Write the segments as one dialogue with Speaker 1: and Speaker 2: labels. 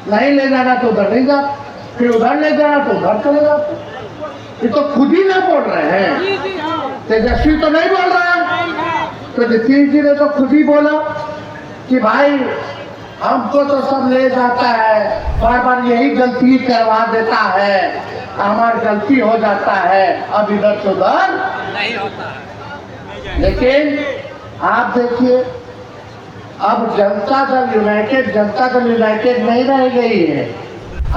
Speaker 1: नहीं ले जाना तो उधर नहीं जा, फिर उधर ले जाना तो उधर चले जाते। ये तो खुद ही ना बोल रहे हैं, तेजस्वी तो नहीं बोल रहा है। तो नीतीश जी ने तो खुद ही बोला कि भाई हमको तो सब ले जाता है, बार बार यही गलती करवा देता है, हमारी गलती हो जाता है, अब इधर से उधर नहीं होता। लेकिन आप देखिए, अब जनता दल यूनाइटेड नहीं रह गई है।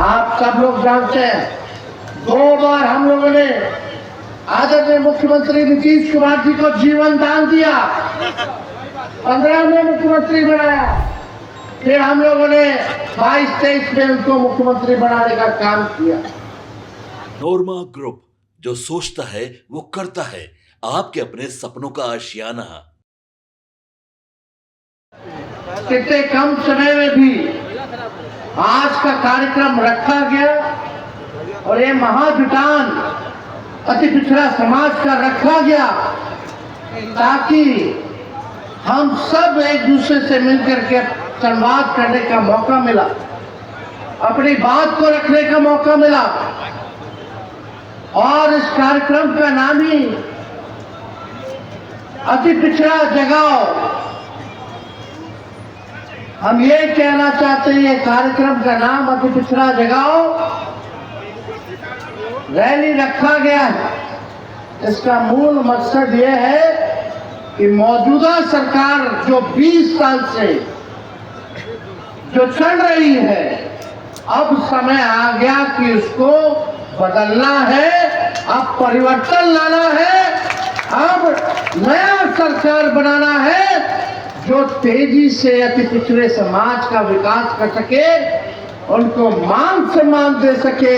Speaker 1: आप सब लोग जानते हैं, 2 बार हम लोगों ने आदरणीय मुख्यमंत्री नीतीश कुमार जी को जीवन दान दिया, 15 में मुख्यमंत्री बनाया, फिर हम लोगों ने 22-23 में उनको मुख्यमंत्री बनाने का काम किया।
Speaker 2: नोरमा ग्रुप, जो सोचता है वो करता है। आपके अपने सपनों का आशियाना।
Speaker 1: कितने कम समय में भी आज का कार्यक्रम रखा गया और ये महाजुटान अति पिछड़ा समाज का रखा गया, ताकि हम सब एक दूसरे से मिलकर के संवाद करने का मौका मिला, अपनी बात को रखने का मौका मिला। और इस कार्यक्रम का नाम ही अति पिछड़ा जगाओ। हम ये कहना चाहते हैं, ये कार्यक्रम का नाम अति पिछड़ा जगाओ रैली रखा गया है। इसका मूल मकसद ये है कि मौजूदा सरकार जो 20 साल से जो चल रही है, अब समय आ गया कि उसको बदलना है, अब परिवर्तन लाना है, अब नया सरकार बनाना है जो तेजी से अति पिछड़े समाज का विकास कर सके, उनको मान सम्मान दे सके,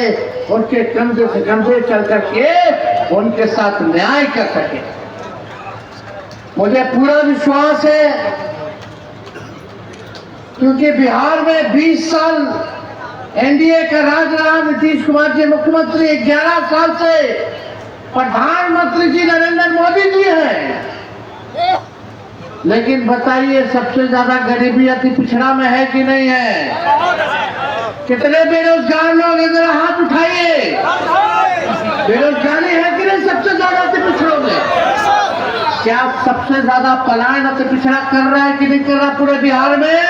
Speaker 1: उनके कंधे से कंधे चल करके उनके साथ न्याय कर सके। मुझे पूरा विश्वास है, क्योंकि बिहार में 20 साल एनडीए का राज रहा, नीतीश कुमार जी मुख्यमंत्री, 11 साल से प्रधानमंत्री जी नरेंद्र मोदी जी हैं। लेकिन बताइए, सबसे ज्यादा गरीबी अति पिछड़ा में है कि नहीं है? कितने बेरोजगार लोग इधर हाथ उठाइए। बेरोजगारी है कि नहीं सबसे ज्यादा अति पिछड़ों में? क्या सबसे ज्यादा पलायन अति पिछड़ा कर रहा है कि नहीं कर रहा पूरे बिहार में?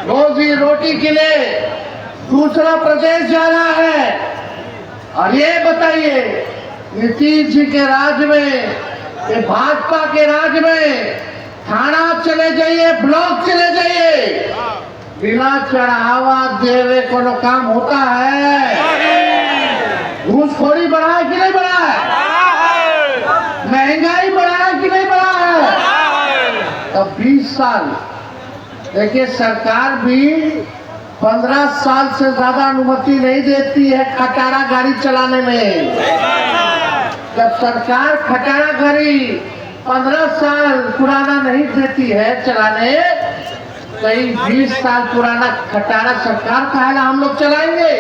Speaker 1: रोजी रोटी के लिए दूसरा प्रदेश जा रहा है। और ये बताइए, नीतीश जी के राज में, ये भाजपा के राज में थाना चले जाइए, ब्लॉक चले जाइए, बिना चढ़ावा देवे कोनो काम होता है? घूसखोरी बढ़ा है कि नहीं बढ़ा है? महंगाई बढ़ा है कि नहीं बढ़ा है? तो 20 साल देखिए, सरकार भी 15 साल से ज्यादा अनुमति नहीं देती है खटारा गाड़ी चलाने में। जब सरकार खटारा गाड़ी 15 साल पुराना नहीं देती है चलाने, कई 20 साल पुराना खटारा सरकार का है ना हम लोग चलाएंगे?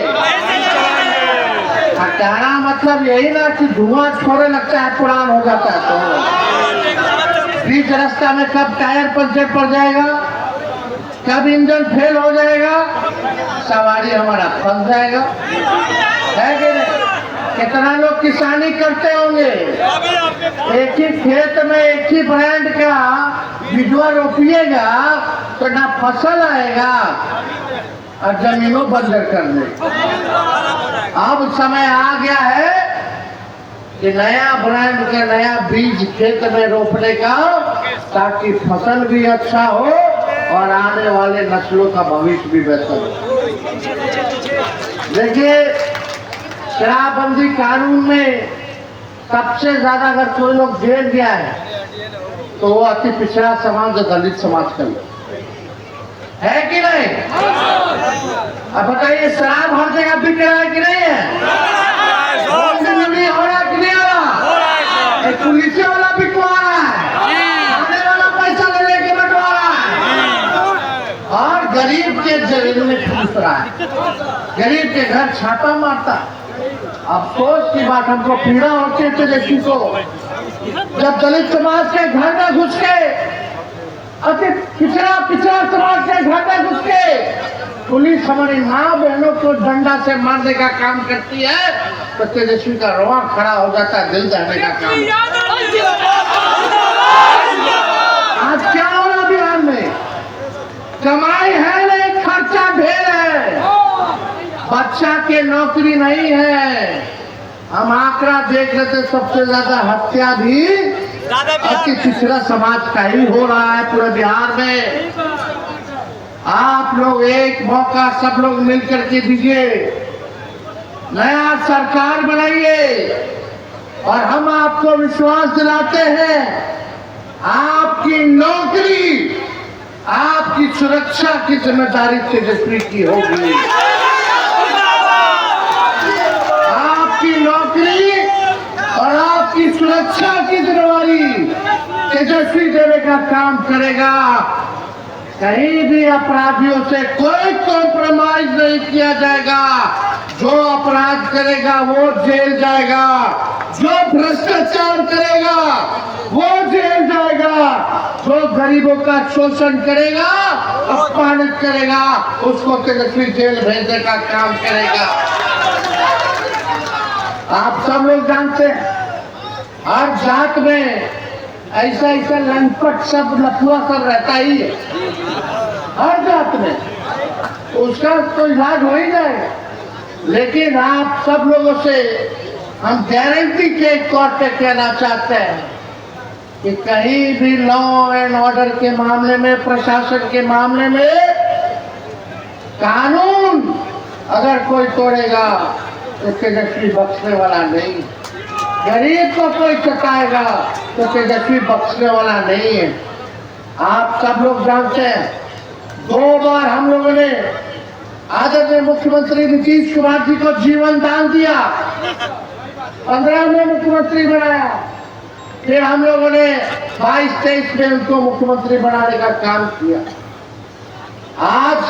Speaker 1: खटारा मतलब यही ना कि धुआं छोड़ने लगता है, पुरान हो जाता है तो बीच रास्ता में कब टायर पंचर पड़ जाएगा, कब इंजन फेल हो जाएगा, सवारी हमारा फंस जाएगा, है कि नहीं? कितना लोग किसानी करते होंगे, एक ही खेत में एक ही ब्रांड का बिजवा रोपिएगा तो ना फसल आएगा और जमीनों बंजर कर दे। अब समय आ गया है कि नया ब्रांड का नया बीज खेत में रोपने का, ताकि फसल भी अच्छा हो और आने वाले नस्लों का भविष्य भी बेहतर हो। देखिए, शराबबंदी कानून में सबसे ज्यादा अगर कोई लोग जेल गया है तो वो अति पिछड़ा समाज, दलित समाज का लोग है कि नहीं? अब बताइए, शराब हर जगह बिक रहा है कि नहीं है? हो रहा कि नहीं हो रहा? पुलिस वाला बिकवा रहा है, आने वाला पैसा लेने के बंटवा रहा है, और गरीब के जमीन में घुस रहा है, गरीब के घर छापा मारता है। अफसोस की बात, हमको पीड़ा होती है तेजस्वी को, जब दलित समाज के घर में घुस के, अति पिछड़ा समाज के घर में घुस के पुलिस हमारी माँ बहनों को डंडा से मारने का काम करती है तो तेजस्वी का रोआ खड़ा हो जाता है, दिल दहने का काम है। आज क्या हो रहा बिहार में? कमाई है नहीं, खर्चा ढेर है, बच्चा के नौकरी नहीं है। हम आंकड़ा देख रहे थे, सबसे ज्यादा हत्या भी अति पिछड़ा समाज का ही हो रहा है पूरे बिहार में। आप लोग एक मौका सब लोग मिलकर के दीजिए, नया सरकार बनाइए और हम आपको विश्वास दिलाते हैं आपकी नौकरी, आपकी सुरक्षा की जिम्मेदारी तेजस्वी की होगी। आपकी नौकरी और आपकी सुरक्षा की जिम्मेदारी तेजस्वी देने का काम करेगा। कहीं भी अपराधियों से कोई कॉम्प्रोमाइज नहीं किया जाएगा। जो अपराध करेगा वो जेल जाएगा, जो भ्रष्टाचार करेगा वो जेल जाएगा, जो गरीबों का शोषण करेगा, अपमानित करेगा, उसको तेजस्वी जेल भेजने का काम करेगा। आप सब लोग जानते हैं हर जात में ऐसा ऐसा लंपट सब लफुआ सब रहता ही है, हर जात में। उसका तो इलाज हो ही जाएगा, लेकिन आप सब लोगों से हम गारंटी के तौर पे कहना चाहते हैं कि कहीं भी लॉ एंड ऑर्डर के मामले में, प्रशासन के मामले में कानून अगर कोई तोड़ेगा तो तेजस्वी बख्शने वाला नहीं। गरीब को कोई सताएगा तो तेजस्वी बख्शने वाला नहीं है। आप सब लोग जानते हैं 2 बार हम लोगों ने आदरणीय मुख्यमंत्री नीतीश कुमार जी को जीवन दान दिया, 15 में मुख्यमंत्री बनाया, फिर हम लोगों ने 22-23 में उनको मुख्यमंत्री बनाने का काम किया। आज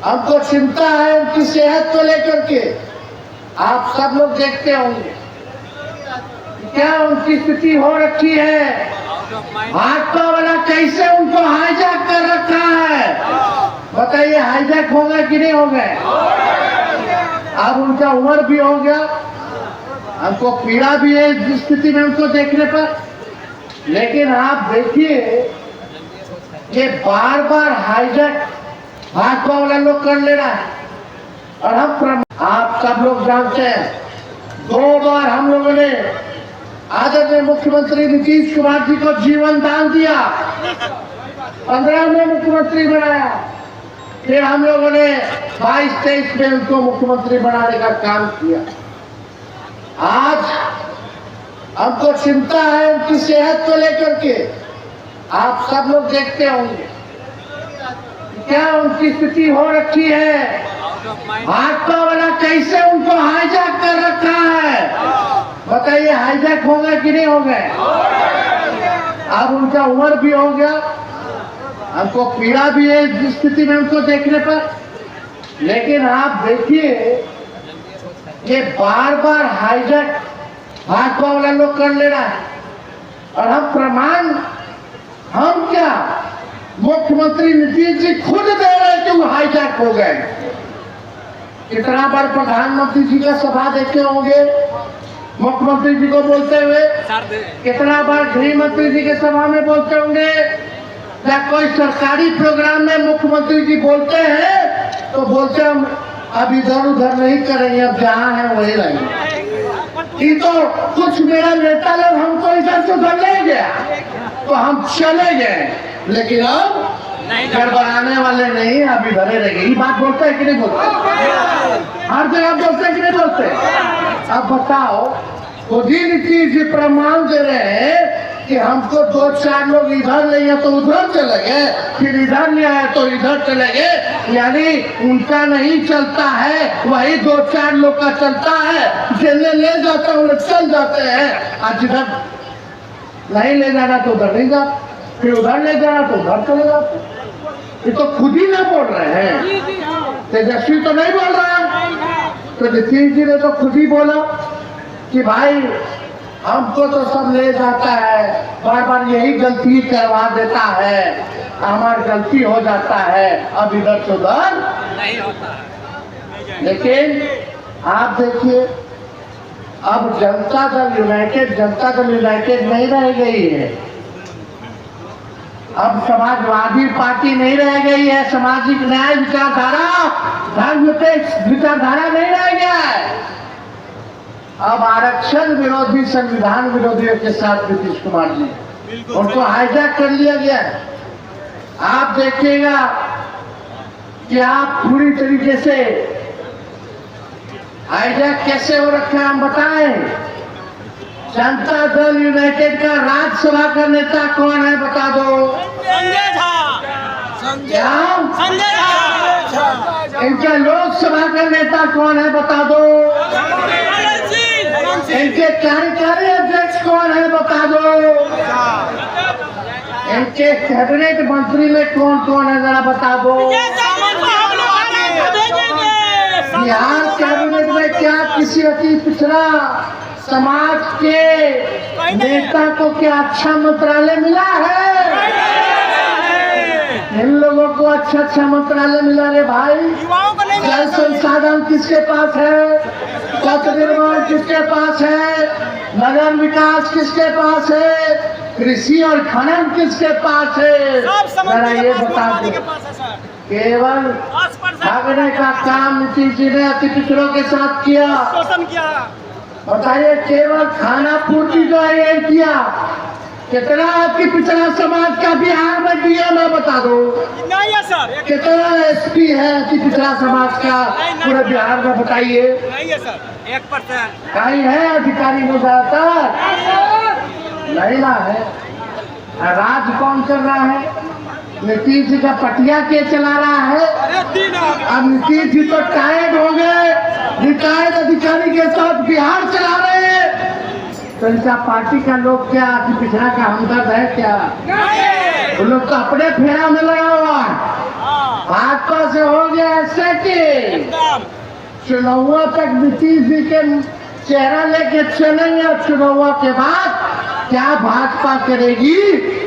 Speaker 1: हमको चिंता है उनकी सेहत को लेकर के। आप सब लोग देखते होंगे क्या उनकी स्थिति हो रखी है, भाजपा वाला कैसे उनको हाईजैक कर रखा है। बताइए हाईजैक होगा कि नहीं होगा? अब उनका उम्र भी हो गया, हमको पीड़ा भी है इस स्थिति में उनको देखने पर। लेकिन आप देखिए कि बार बार हाईजैक भाजपा वाला लोग कर ले रहा है और आप सब लोग जानते हैं 2 बार हम लोगों ने आदरणीय मुख्यमंत्री नीतीश कुमार जी को जीवन दान दिया, 15 में मुख्यमंत्री बनाया, फिर हम लोगों ने 22-23 में उनको मुख्यमंत्री बनाने का काम किया। आज हमको चिंता है उनकी सेहत को लेकर के। आप सब लोग देखते होंगे क्या उनकी स्थिति हो रखी है, भाजपा वाला कैसे उनको हाईजैक कर रखा है। बताइए हाईजैक होगा कि नहीं होगा? अब उनका उम्र भी हो गया, हमको पीड़ा भी है इस स्थिति में उनको देखने पर। लेकिन आप देखिए कि बार बार हाईजैक भाजपा वाला लोग कर ले रहा है और हम प्रमाण, हम क्या मुख्यमंत्री नीतीश जी खुद दे रहे कि वो हाईजैक हो गए। कितना बार प्रधानमंत्री जी का सभा देखे होंगे मुख्यमंत्री जी को बोलते हुए, कितना बार गृह मंत्री जी के सभा में बोलते होंगे, या कोई सरकारी प्रोग्राम में मुख्यमंत्री जी बोलते हैं तो बोलते हम अब इधर उधर नहीं करेंगे, अब जहाँ है वही रहेंगे। ये तो कुछ मेरा नेता लोग हमको इधर से उधर ले गया तो हम चले गए, लेकिन अब गड़बड़ाने वाले नहीं, अब इधर ही रहेंगे। ये बात बोलते हैं कि नहीं बोलते? हर जगह बोलते हैं कि नहीं बोलते? अब बताओ, खुद ही नीतीश जी प्रमाण दे रहे हैं कि हमको 2-4 लोग इधर ले गए तो उधर चले गए, फिर इधर ले आए तो इधर चले गए। यानी उनका नहीं चलता है, वही 2-4 लोग का चलता है। जिन्हें ले जाते हैं उन्हें चल जाते हैं, आज जिधर नहीं ले जाना तो उधर नहीं जाते, फिर उधर ले जाना तो उधर चले जाते। ये तो खुद ही ना बोल रहे हैं, तेजस्वी तो नहीं बोल रहा है। तो नीतीश जी ने तो खुद ही बोला कि भाई हमको तो सब ले जाता है, बार बार यही गलती करवा देता है, हमारी गलती हो जाता है, अब इधर से उधर
Speaker 3: नहीं होता।
Speaker 1: लेकिन आप देखिए, अब जनता दल यूनाइटेड नहीं रह गई है। अब समाजवादी पार्टी नहीं रह गई है, सामाजिक न्याय विचारधारा, धर्मनिरपेक्ष विचारधारा नहीं रह गया है। अब आरक्षण विरोधी, संविधान विरोधियों के साथ नीतीश कुमार जी, उनको हाईजैक कर लिया गया है। आप देखिएगा कि आप पूरी तरीके से हाईजैक कैसे हो रखा है, हम बताएं। जनता दल यूनाइटेड का राज्यसभा का नेता कौन है, बता दो।
Speaker 3: संजय झा।
Speaker 1: क्या?
Speaker 3: संजय झा।
Speaker 1: इनका लोकसभा का नेता कौन है, बता दो। इनके कार्यकारी अध्यक्ष कौन है, बता दो। इनके कैबिनेट मंत्री में कौन कौन है, जरा बता दो। बिहार कैबिनेट में क्या किसी अति पिछड़ा समाज के नेता को क्या अच्छा मंत्रालय मिला है? इन लोगों को अच्छा मंत्रालय मिला रे भाई। जल संसाधन किसके पास है, पथ निर्माण किसके पास है, नगर विकास किसके पास है, कृषि और खनन किसके पास है, जरा ये बता दो। केवल भागने का काम नीतीश जी ने अति पिछड़ों के साथ किया।
Speaker 3: शोषण किया।
Speaker 1: बताइए, केवल खाना पूर्ति जो है ये किया। कितना अति पिछड़ा समाज का बिहार में डीएम है, बता दो।
Speaker 3: नहीं है सर।
Speaker 1: कितना एसपी है अति पिछड़ा समाज का पूरे बिहार में, बताइए।
Speaker 3: नहीं है सर, 1%।
Speaker 1: कहीं है अधिकारी में ज्यादातर? नहीं ना है। राज कौन कर रहा है? नीतीश जी का पटिया के चला रहा है। अब नीतीश जी तो टायर्ड हो गए, रिटायर्ड अधिकारी के साथ बिहार चला रहे हैं। तो इनका पार्टी का लोग क्या अति पिछड़ा का हमदर्द है क्या? वो लोग तो अपने फेरा में लगा हुआ है। भाजपा से हो गया ऐसे कि चुनाव तक नीतीश जी के चेहरा लेके चलेंगे, चुनाव के बाद क्या भाजपा करेगी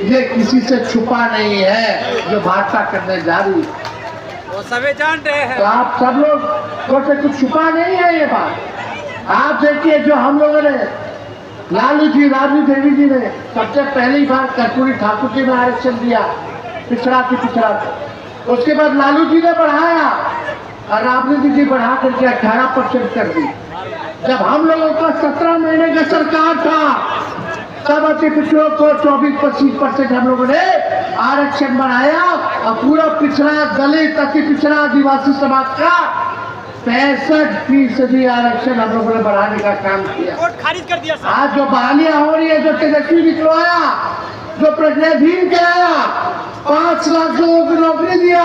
Speaker 1: ये किसी से छुपा नहीं है, जो भाजपा करने जा रही
Speaker 3: वो सभी जान रहे हैं।
Speaker 1: तो आप सब लोग को से कुछ छुपा नहीं है ये बात। आप देखिए, जो हम लोगों ने लालू जी, राबड़ी देवी जी ने सबसे पहली बार कर्पूरी ठाकुर जी में आरक्षण दिया, पिछड़ा की पिछड़ा, उसके बाद लालू जी ने बढ़ाया और राबड़ी जी बढ़ा करके 18% कर दी। जब हम लोगों का 17 महीने का सरकार था, तब अति पिछड़ों को 24-25% हम लोगों ने आरक्षण बढ़ाया और पूरा पिछड़ा दलित, अति पिछड़ा आदिवासी समाज का 65% आरक्षण हम लोगों ने बढ़ाने का काम किया।
Speaker 3: कोर्ट खारिज कर दिया सर।
Speaker 1: आज जो बहालियां हो रही है, जो तेजस्वी निकलवाया, जो प्रज्ञाधीन कराया, 5 लाख लोगों को नौकरी दिया,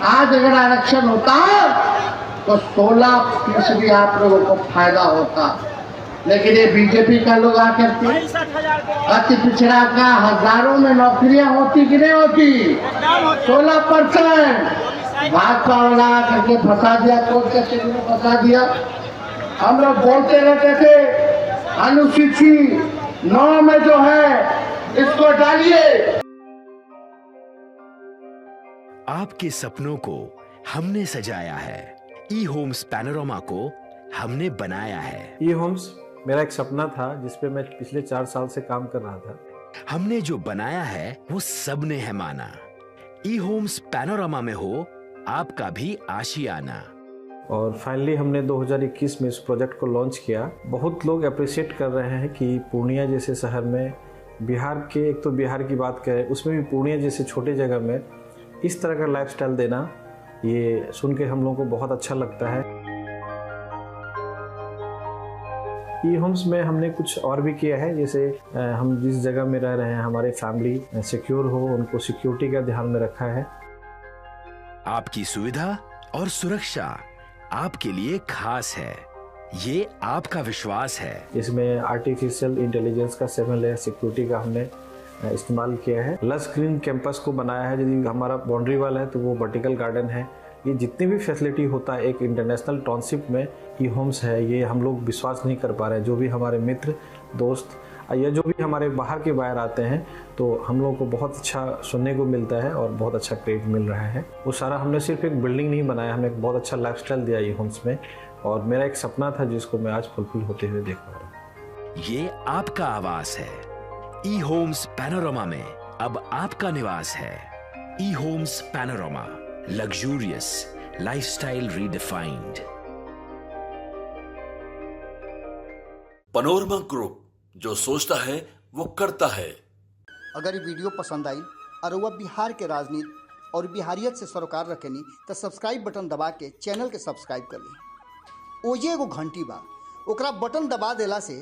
Speaker 1: आज अगर आरक्षण होता तो 16% आप लोगों को फायदा होता। लेकिन ये बीजेपी का लोग आकर के अति पिछड़ा का हजारों में नौकरियां होती कि नहीं होती? 16% भाजपा वाला करके फंसा दिया, कोर्ट कचहरी में फंसा दिया। हम लोग बोलते रहते थे अनुसूची 9 में जो है इसको डालिए।
Speaker 4: आपके सपनों को हमने सजाया है, ई होम्स पैनोरामा को हमने बनाया है।
Speaker 5: ई होम्स मेरा एक सपना था जिसपे मैं पिछले 4 साल से काम कर रहा था।
Speaker 4: हमने जो बनाया है वो सबने है माना। ई होम्स पैनोरामा में हो आपका भी आशियाना।
Speaker 5: और फाइनली हमने 2021 में इस प्रोजेक्ट को लॉन्च किया। बहुत लोग अप्रिशिएट कर रहे हैं कि पूर्णिया जैसे शहर में, बिहार के, एक तो बिहार की बात करें उसमें भी पूर्णिया जैसे छोटे जगह में इस तरह का लाइफस्टाइल देना, ये सुन के हम लोगों को बहुत अच्छा लगता है। ई होम्स में हमने कुछ और भी किया है, जैसे हम जिस जगह में रह रहे हैं हमारे फैमिली सिक्योर हो, उनको सिक्योरिटी का ध्यान में रखा है।
Speaker 4: आपकी सुविधा और सुरक्षा आपके लिए खास है, ये आपका विश्वास है।
Speaker 5: इसमें आर्टिफिशियल इंटेलिजेंस का 7 लेयर सिक्योरिटी का हमने इस्तेमाल किया है। लस ग्रीन कैंपस को बनाया है। यदि हमारा बाउंड्री वाल है तो वो वर्टिकल गार्डन है, ये जितनी भी फैसिलिटी होता है एक इंटरनेशनल टाउनशिप में ई होम्स है, ये हम लोग विश्वास नहीं कर पा रहे हैं। जो भी हमारे मित्र दोस्त या जो भी हमारे बाहर के बाहर आते हैं तो हम लोगों को बहुत अच्छा सुनने को मिलता है और बहुत अच्छा क्रेडिट मिल रहा है। वो सारा हमने सिर्फ एक बिल्डिंग नहीं बनाया, हमने एक बहुत अच्छा लाइफस्टाइल दिया ई होम्स में, और मेरा एक सपना था जिसको मैं आज फुलफिल होते हुए देख पा रहा हूँ।
Speaker 4: ये आपका आवास है। ई होम्स पैनोरामा में अब आपका निवास है। E homes Panorama, luxurious lifestyle redefined.
Speaker 2: Panorama group, जो सोचता है वो करता है।
Speaker 6: अगर ये वीडियो पसंद आई और वह बिहार के राजनीति और बिहारियत से सरोकार रखेनी तो सब्सक्राइब बटन दबा के चैनल के सब्सक्राइब कर ली। ओजे एगो घंटी बा, ओकरा बटन दबा देला से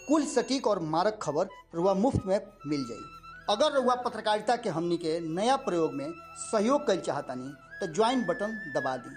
Speaker 6: कुल सटीक और मारक खबर रुआ मुफ्त में मिल जाई। अगर रुआ पत्रकारिता के हमनी के नया प्रयोग में सहयोग कर चाहतानी तो ज्वाइन बटन दबा दी।